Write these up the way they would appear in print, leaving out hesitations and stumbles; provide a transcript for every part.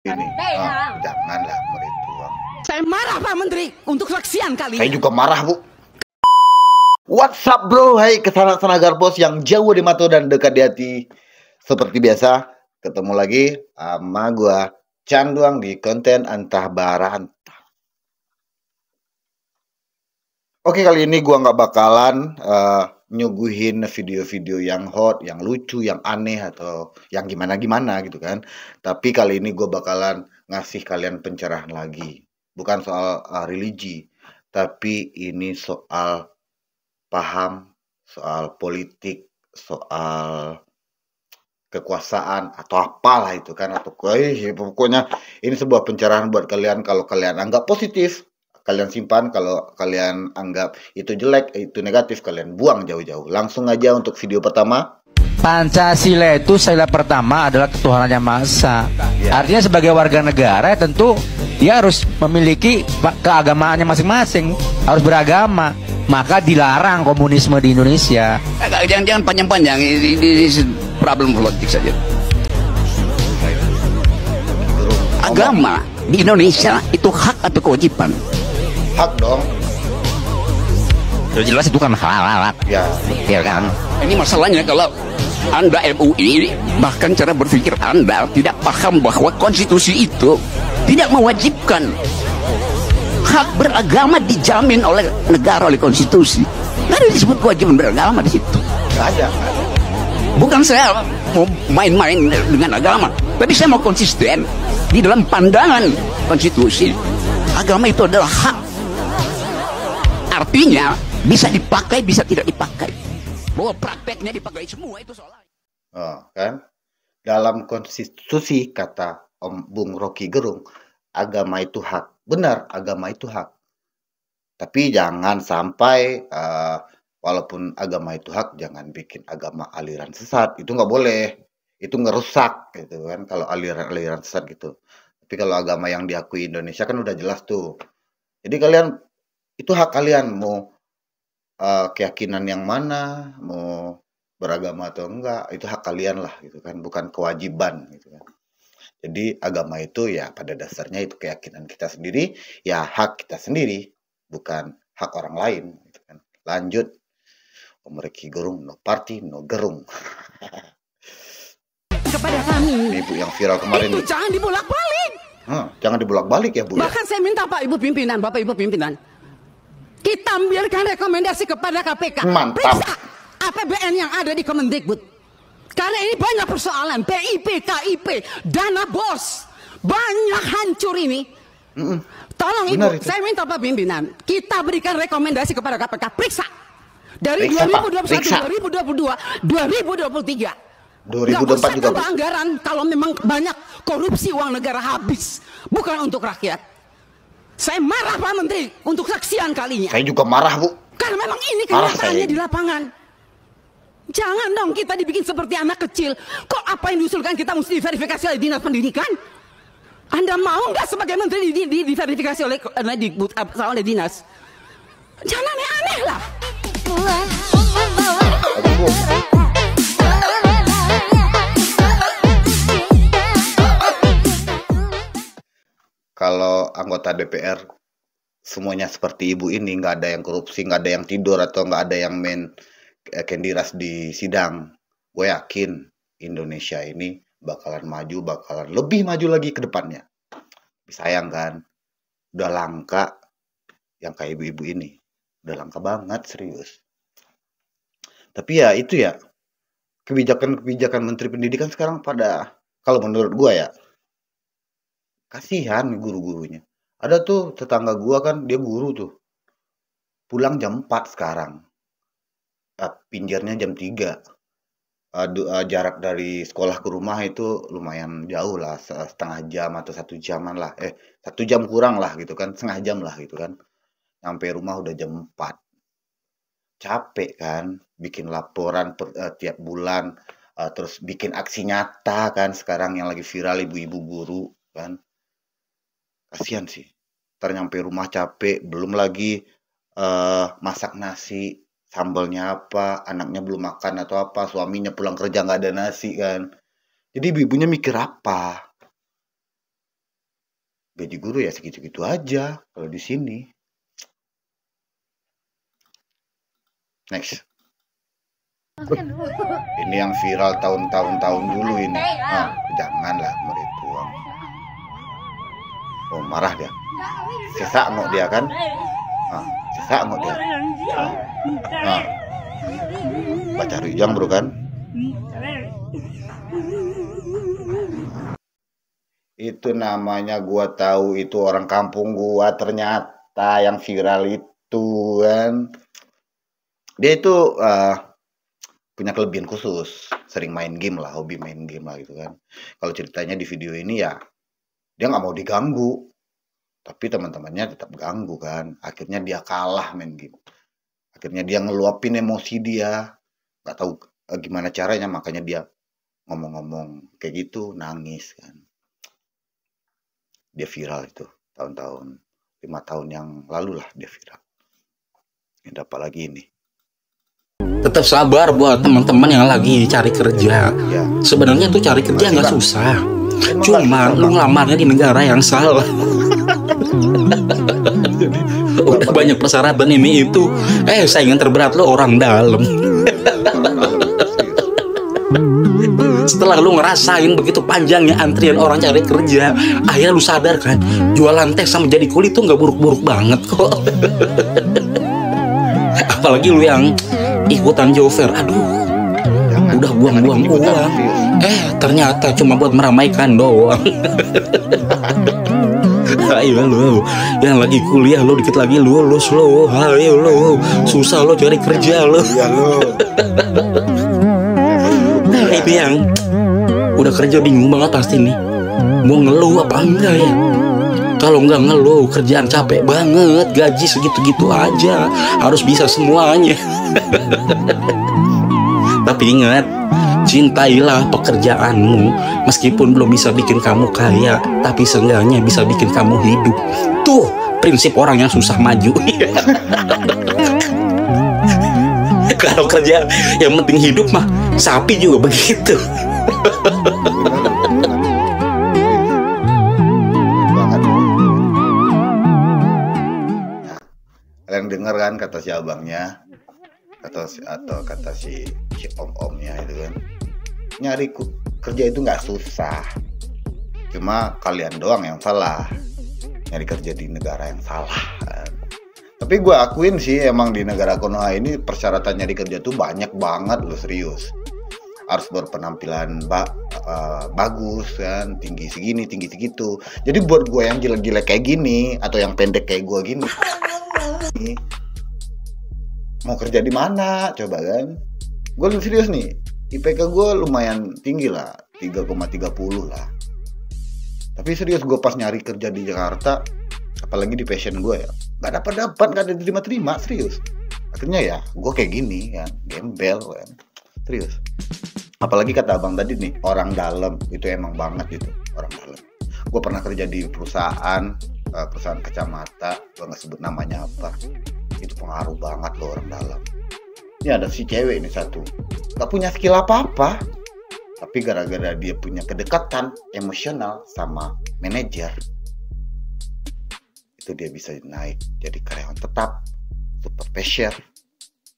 Ini, janganlah merituan. Saya marah Pak Menteri untuk kesaksian kali. Saya juga marah, Bu. What's up, bro? Hai kesana-sana Garbos yang jauh di mata dan dekat di hati. Seperti biasa, ketemu lagi sama gua Canduang di konten Antah Bara Antah. Oke, kali ini gua nggak bakalan nyuguhin video-video yang hot, yang lucu, yang aneh, atau yang gimana-gimana gitu kan. Tapi kali ini gue bakalan ngasih kalian pencerahan lagi. Bukan soal religi, tapi ini soal paham, soal politik, soal kekuasaan, atau apalah itu kan. Atau pokoknya ini sebuah pencerahan buat kalian. Kalau kalian anggap positif, kalian simpan. Kalau kalian anggap itu jelek, itu negatif, kalian buang jauh-jauh. Langsung aja untuk video pertama. Pancasila itu sila pertama adalah ketuhanan yang Maha Esa. Ya. Artinya sebagai warga negara tentu dia harus memiliki keagamaannya masing-masing, harus beragama. Maka dilarang komunisme di Indonesia. Jangan panjang-panjang, ini problem politik saja. Agama di Indonesia itu hak atau kewajiban? Hak dong. Sudah jelas itu kan hak. Ya Kan? Ini masalahnya kalau Anda MUI, bahkan cara berpikir Anda tidak paham bahwa konstitusi itu tidak mewajibkan. Hak beragama dijamin oleh negara, oleh konstitusi. Nggak ada disebut kewajiban beragama di situ. Nggak ada. Bukan saya mau main-main dengan agama, tapi saya mau konsisten di dalam pandangan konstitusi. Agama itu adalah hak. Artinya bisa dipakai, bisa tidak dipakai. Bahwa prakteknya dipakai semua itu soalnya. Oh, kan? Dalam konstitusi kata Om Bung Rocky Gerung, agama itu hak. Benar, agama itu hak. Tapi jangan sampai walaupun agama itu hak, jangan bikin agama aliran sesat. Itu nggak boleh. Itu ngerusak gitu kan kalau aliran-aliran sesat gitu. Tapi kalau agama yang diakui Indonesia kan udah jelas tuh. Jadi kalian itu hak kalian mau keyakinan yang mana, mau beragama atau enggak, itu hak kalian lah gitu kan, bukan kewajiban gitu kan. Jadi agama itu ya pada dasarnya itu keyakinan kita sendiri, ya hak kita sendiri, bukan hak orang lain gitu kan. Lanjut, Om Rocky Gerung, no party, no gerung. Kepada kami. Ini Bu yang viral kemarin. Itu jangan dibolak-balik. Jangan dibolak-balik ya Bu ya. Bahkan saya minta Pak Ibu pimpinan, Bapak Ibu pimpinan, kita ambilkan rekomendasi kepada KPK. Mantap. Periksa APBN yang ada di Kemendikbud. Karena ini banyak persoalan, PIP, KIP, dana bos, banyak hancur ini. Tolong Benar Ibu, itu. saya minta Pak pimpinan, kita berikan rekomendasi kepada KPK. Periksa dari Periksa, Pak. 2021, Periksa. 2022, 2023. 2024 Nggak usah juga, Bu. tambah anggaran kalau memang banyak korupsi uang negara habis, bukan untuk rakyat. Saya marah Pak Menteri untuk saksian kalinya. Saya juga marah Bu. Karena memang ini Marah kenyataannya saya di ini. lapangan. Jangan dong kita dibikin seperti anak kecil. Kok apa yang diusulkan kita mesti diverifikasi oleh Dinas Pendidikan? Anda mau nggak sebagai menteri diverifikasi oleh dinas? Jangan aneh-aneh lah. Aduh, Bu. Kalau anggota DPR semuanya seperti ibu ini, nggak ada yang korupsi, nggak ada yang tidur, atau nggak ada yang main Candy Rush di sidang, gue yakin Indonesia ini bakalan maju, bakalan lebih maju lagi ke depannya. Tapi sayang kan, udah langka yang kayak ibu-ibu ini. Udah langka banget, serius. Tapi ya itu ya, kebijakan-kebijakan Menteri Pendidikan sekarang pada, kalau menurut gue ya, kasihan guru-gurunya. Ada tuh tetangga gua kan, dia guru tuh. Pulang jam 4 sekarang. Pinjarnya jam 3. Jarak dari sekolah ke rumah itu lumayan jauh lah, setengah jam atau 1 jaman lah. 1 jam kurang lah gitu kan, setengah jam lah gitu kan. Sampai rumah udah jam 4. Capek kan, bikin laporan tiap bulan, terus bikin aksi nyata kan sekarang yang lagi viral ibu-ibu guru kan. Kasihan sih. Ntar nyampe rumah capek, belum lagi masak nasi, sambalnya apa, anaknya belum makan atau apa, suaminya pulang kerja nggak ada nasi kan. Jadi ibu-ibunya mikir apa? gaji guru ya segitu-gitu aja kalau di sini. Next. Ini yang viral tahun dulu ini. Janganlah merituang. Oh, marah dia. Sesak ngok dia kan? Sesak ngok dia. Baca Rijang bro kan? Itu namanya gua tahu itu orang kampung gua ternyata yang viral itu kan. Dia itu punya kelebihan khusus, sering main game lah, hobi main game lah gitu kan. Kalau ceritanya di video ini ya, dia nggak mau diganggu, tapi teman-temannya tetap ganggu kan. Akhirnya dia kalah main game. Akhirnya dia ngeluapin emosi dia, nggak tahu gimana caranya, makanya dia ngomong-ngomong kayak gitu, nangis kan. Dia viral itu tahun-tahun 5 tahun yang lalu lah dia viral. Ini apa lagi ini? Tetap sabar buat teman-teman yang lagi cari kerja. Ya. Sebenarnya tuh cari kerja nggak susah. Cuma lu ngelamarnya di negara yang salah. Udah banyak persyaratan ini itu. Saingan terberat lo orang dalam. Setelah lu ngerasain begitu panjangnya antrian orang cari kerja, akhirnya lu sadar kan, jualan teh sama jadi kuli tuh nggak buruk-buruk banget kok. Apalagi lu yang ikutan jover, aduh, udah buang-buang uang. Ternyata cuma buat meramaikan doang. Ayo lo, yang lagi kuliah lo dikit lagi lulus lo, ayo lo, susah lo cari kerja lo. Ini yang udah kerja bingung banget pasti nih, mau ngeluh apa enggak ya? Kalau nggak ngeluh, kerjaan capek banget, gaji segitu-gitu aja, harus bisa semuanya. Tapi ingat, cintailah pekerjaanmu, meskipun belum bisa bikin kamu kaya, tapi seenggaknya bisa bikin kamu hidup. Tuh prinsip orang yang susah maju. Kalau kerja yang penting hidup mah, sapi juga begitu. Kalian dengar kan kata si abangnya, atau kata si om-omnya itu kan, nyari kerja itu nggak susah, cuma kalian doang yang salah nyari kerja di negara yang salah kan. Tapi gue akuin sih emang di negara Konoha ini persyaratan nyari kerja tuh banyak banget loh, serius. Harus berpenampilan bagus kan, tinggi segini, tinggi segitu. Jadi buat gue yang jelek-jelek kayak gini atau yang pendek kayak gue gini, mau kerja di mana coba kan? Gue serius nih, IPK gue lumayan tinggi lah, 3,30 lah. Tapi serius gue pas nyari kerja di Jakarta, apalagi di passion gue ya, nggak ada diterima serius. Akhirnya ya gue kayak gini kan, gembel kan, serius. Apalagi kata abang tadi nih, orang dalam itu emang banget gitu, orang dalam. Gue pernah kerja di perusahaan kacamata, gue nggak sebut namanya apa. Itu pengaruh banget loh orang dalam. Ini ada si cewek ini satu, gak punya skill apa-apa, tapi gara-gara dia punya kedekatan emosional sama manajer, itu dia bisa naik jadi karyawan tetap, supervisor,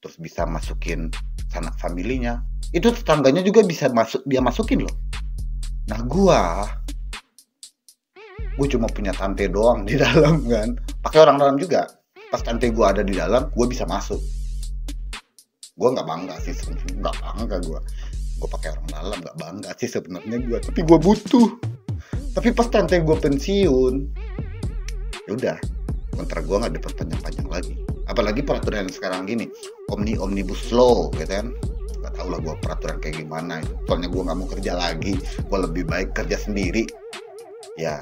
terus bisa masukin sanak familinya. Itu tetangganya juga bisa dia masukin loh. Nah gua cuma punya tante doang di dalam kan, pakai orang dalam juga. Pas tante gue ada di dalam, gue bisa masuk. Gue nggak bangga sih sebenarnya, nggak bangga gue pakai orang dalam, nggak bangga sih sebenarnya gue. Tapi gue butuh. Tapi pas tante gue pensiun, yaudah, kontrak gue nggak diperpanjang-panjang lagi. Apalagi peraturan sekarang gini, omnibus law, gitu kan? Nggak tahu lah gue peraturan kayak gimana itu. Soalnya gue nggak mau kerja lagi, gue lebih baik kerja sendiri. Ya,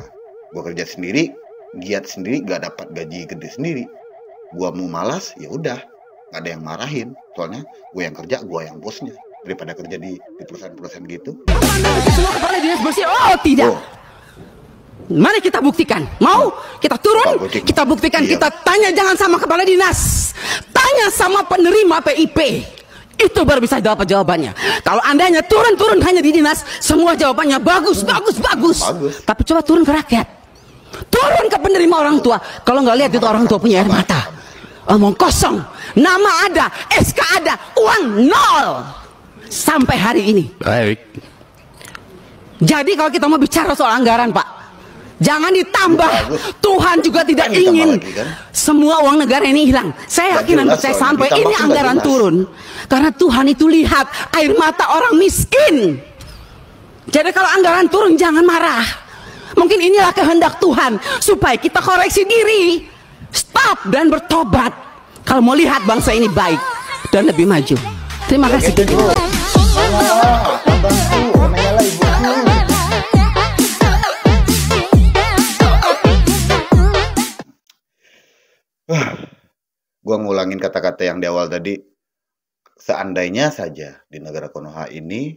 gue kerja sendiri, giat sendiri, gak dapat gaji gede sendiri. Gua mau malas, ya udah, nggak ada yang marahin. Soalnya gue yang kerja, gue yang bosnya. Daripada kerja di perusahaan-perusahaan gitu. Semua kepala dinas bersih. Oh tidak. Mari kita buktikan. Mau kita turun, kita buktikan. Iya. Kita tanya jangan sama kepala dinas, tanya sama penerima PIP. Itu baru bisa dapat jawabannya. Kalau andanya turun hanya di dinas, semua jawabannya bagus. Tapi coba turun ke rakyat. turun ke penerima orang tua. Kalau nggak lihat itu orang tua punya air mata, omong kosong. Nama ada, SK ada, uang nol sampai hari ini. Baik. Jadi kalau kita mau bicara soal anggaran, Pak, jangan ditambah. Tuhan juga tidak ingin semua uang negara ini hilang. Saya yakin dan percaya sampai ini anggaran turun. Karena Tuhan itu lihat air mata orang miskin. Jadi kalau anggaran turun jangan marah. Mungkin inilah kehendak Tuhan supaya kita koreksi diri, stop dan bertobat. Kalau mau lihat bangsa ini baik dan lebih maju. Terima kasih. Gua ngulangin kata-kata yang di awal tadi. Seandainya saja di negara Konoha ini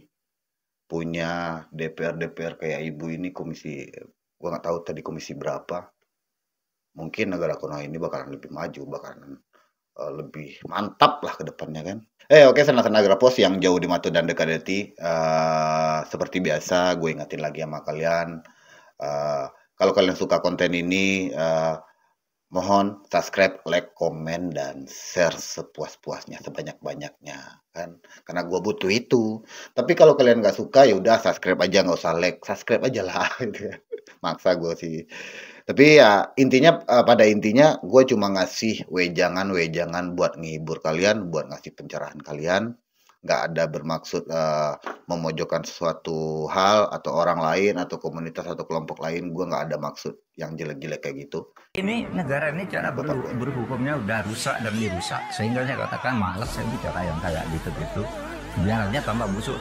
punya DPR kayak ibu ini komisi, gua nggak tahu tadi komisi berapa. Mungkin negara Konoha ini bakalan lebih maju, bakalan lebih mantap lah ke depannya kan. Oke, Sana-Sana Grapos yang jauh di mata dan dekat hati. Seperti biasa, gue ingetin lagi sama kalian. Kalau kalian suka konten ini, mohon subscribe, like, komen, dan share sepuas-puasnya, sebanyak-banyaknya kan. Karena gue butuh itu. Tapi kalau kalian nggak suka, ya udah subscribe aja, nggak usah like, subscribe aja lah. Gitu ya. Maksa gue sih. Tapi ya intinya, pada intinya gue cuma ngasih wejangan buat ngehibur kalian, buat ngasih pencerahan kalian. Nggak ada bermaksud memojokkan sesuatu hal atau orang lain atau komunitas atau kelompok lain. Gue nggak ada maksud yang jelek-jelek kayak gitu. Ini negara ini cara berhukumnya udah rusak dan dirusak, sehingga saya katakan malas saya bicara yang kayak gitu. Biar aja tambah busuk,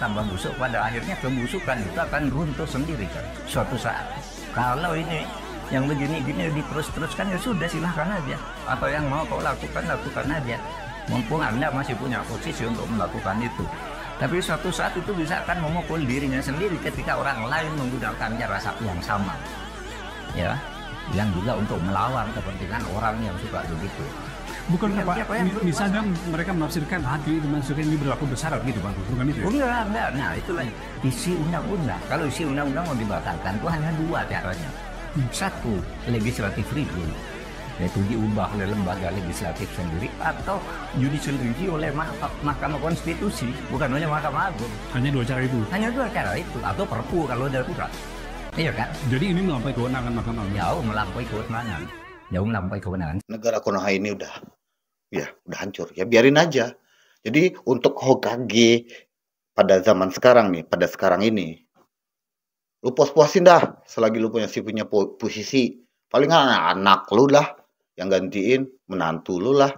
pada akhirnya kebusukan itu akan runtuh sendiri kan suatu saat. Kalau ini yang begini-gini diterus-teruskan, ya sudah silahkan aja. Atau yang mau kau lakukan aja. Mumpung Anda masih punya posisi untuk melakukan itu. Tapi suatu saat itu bisa akan memukul dirinya sendiri ketika orang lain menggunakan cara yang sama. Ya, yang juga untuk melawan kepentingan orang yang suka begitu. Bukan Pak, misalnya mereka menafsirkan hati itu menafsirkan ini berlaku bersyarat gitu Pak, bukan itu ya? Enggak. Nah itulah isi undang-undang. Kalau isi undang-undang mau dibatalkan itu hanya dua caranya. Satu, legislative review, yaitu diubah oleh lembaga legislatif sendiri, atau judicial review oleh Mahkamah Konstitusi, bukan oleh Mahkamah Agung. Hanya dua cara itu? Hanya dua cara itu, atau perpu kalau darurat. Iya kan? Jadi ini melampaui kewenangan Mahkamah Agung? Jauh melampaui kewenangan. Negara Konoha ini udah hancur. Ya biarin aja. Jadi untuk Hokage pada zaman sekarang nih, pada sekarang ini, lu puas-puasin dah selagi lu punya posisi. Paling anak lu lah yang gantiin, menantu lu lah,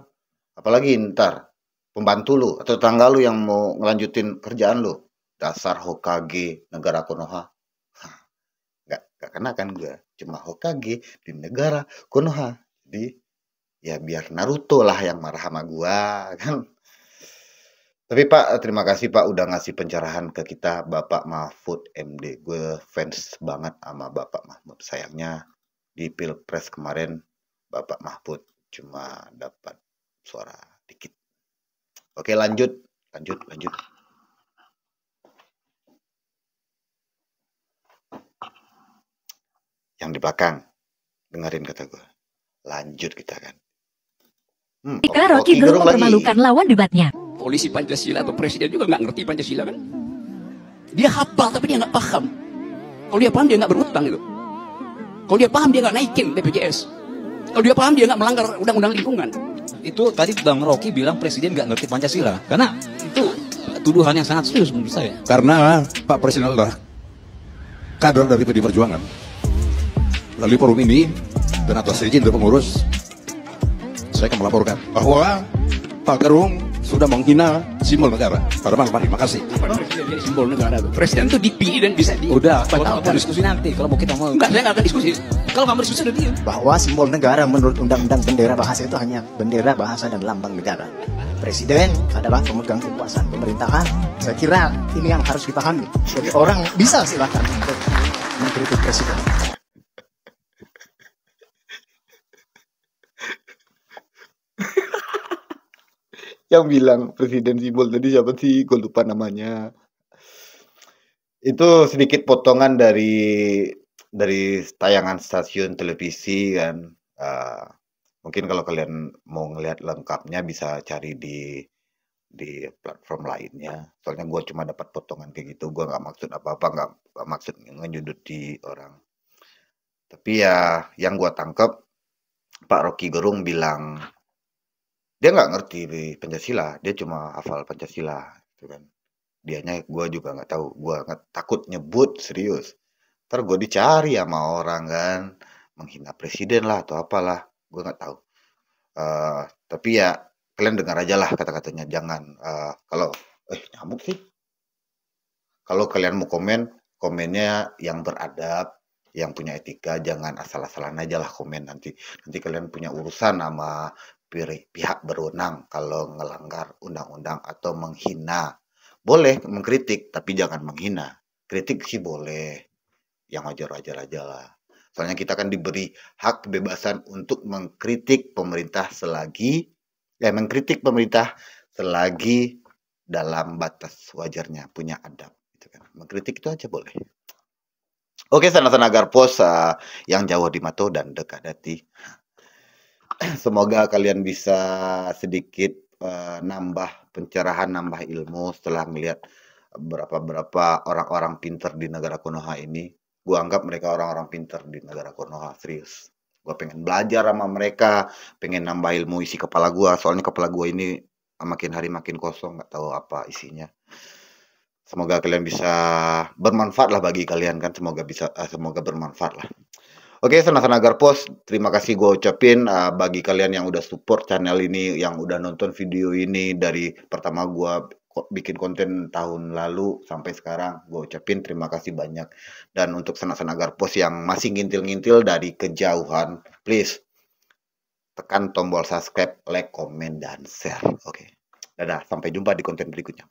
apalagi ntar pembantu lu atau tetangga lu yang mau ngelanjutin kerjaan lu. Dasar Hokage negara Konoha. Gak kena kan gue, cuma Hokage di negara Konoha. Jadi ya biar Naruto lah yang marah sama gua kan. Tapi Pak, terima kasih Pak udah ngasih pencerahan ke kita, Bapak Mahfud MD. Gue fans banget sama Bapak Mahfud. Sayangnya di Pilpres kemarin Bapak Mahfud cuma dapat suara dikit. Oke, lanjut. Yang di belakang, dengerin kata gue. Lanjut kita kan. Rocky Gerung mempermalukan lawan debatnya. Polisi Pancasila atau presiden juga nggak ngerti Pancasila kan? Dia hafal tapi dia nggak paham. Kalau dia paham dia nggak berutang itu. Kalau dia paham dia nggak naikin BPJS. Kalau dia paham dia nggak melanggar undang-undang lingkungan. Itu tadi Bang Rocky bilang presiden nggak ngerti Pancasila. Karena itu tuduhan yang sangat serius menurut saya. Karena Pak Presiden adalah kader dari PD Perjuangan. Melalui forum ini dan atas izin dari pengurus, saya akan melaporkan bahwa Pak Gerung sudah menghina simbol negara pada malam hari. Makasih. Presiden jadi simbol negara tuh. Presiden tuh dipilih dan bisa Udah, kita diskusi nanti. Kalau mau kita mau. Enggak, saya nggak akan diskusi. Kalau nggak mau diskusi udah diam. Bahwa simbol negara menurut Undang-Undang Bendera Bahasa itu hanya bendera, bahasa, dan lambang negara. Presiden adalah pemegang kekuasaan pemerintahan. Saya kira ini yang harus dipahami. Jadi orang bisa silakan untuk mengkritik presiden. Yang bilang presiden simbol tadi siapa sih? Gue lupa namanya. Itu sedikit potongan dari dari tayangan stasiun televisi kan. Mungkin kalau kalian mau ngelihat lengkapnya bisa cari di platform lainnya. Soalnya gue cuma dapat potongan kayak gitu. Gue nggak maksud apa-apa, nggak maksud ngenyuduti orang. Tapi ya yang gue tangkep, Pak Rocky Gerung bilang dia nggak ngerti di Pancasila, dia cuma hafal Pancasila, gitu kan. Dianya gue juga nggak tahu, gue takut nyebut serius. Ntar gue dicari sama orang kan, menghina presiden lah atau apalah, gue nggak tahu. Tapi ya kalian dengar aja lah kata-katanya, jangan kalau nyamuk sih. Kalau kalian mau komen, komennya yang beradab, yang punya etika, jangan asal-asalan aja lah komen nanti kalian punya urusan sama pihak berwenang kalau ngelanggar undang-undang atau menghina. Boleh mengkritik, tapi jangan menghina. Kritik sih boleh, yang wajar-wajar aja lah. Soalnya kita kan diberi hak kebebasan untuk mengkritik pemerintah selagi dalam batas wajarnya, punya adab. Gitu kan. Mengkritik itu aja boleh. Oke, sana-sana Garpos yang jauh di mata dan dekat hati. Semoga kalian bisa sedikit nambah pencerahan, nambah ilmu setelah melihat beberapa orang-orang pintar di negara Konoha ini. Gue anggap mereka orang-orang pintar di negara Konoha, serius. Gue pengen belajar sama mereka, pengen nambah ilmu isi kepala gue. Soalnya kepala gue ini makin hari makin kosong, nggak tahu apa isinya. Semoga kalian bisa bermanfaat lah bagi kalian kan, semoga bermanfaat lah. Oke, sana-sana Garpos, terima kasih gue ucapin bagi kalian yang udah support channel ini, yang udah nonton video ini dari pertama gue bikin konten tahun lalu sampai sekarang. Gue ucapin terima kasih banyak. Dan untuk sana-sana Garpos yang masih ngintil-ngintil dari kejauhan, please tekan tombol subscribe, like, komen, dan share. Oke, dadah, sampai jumpa di konten berikutnya.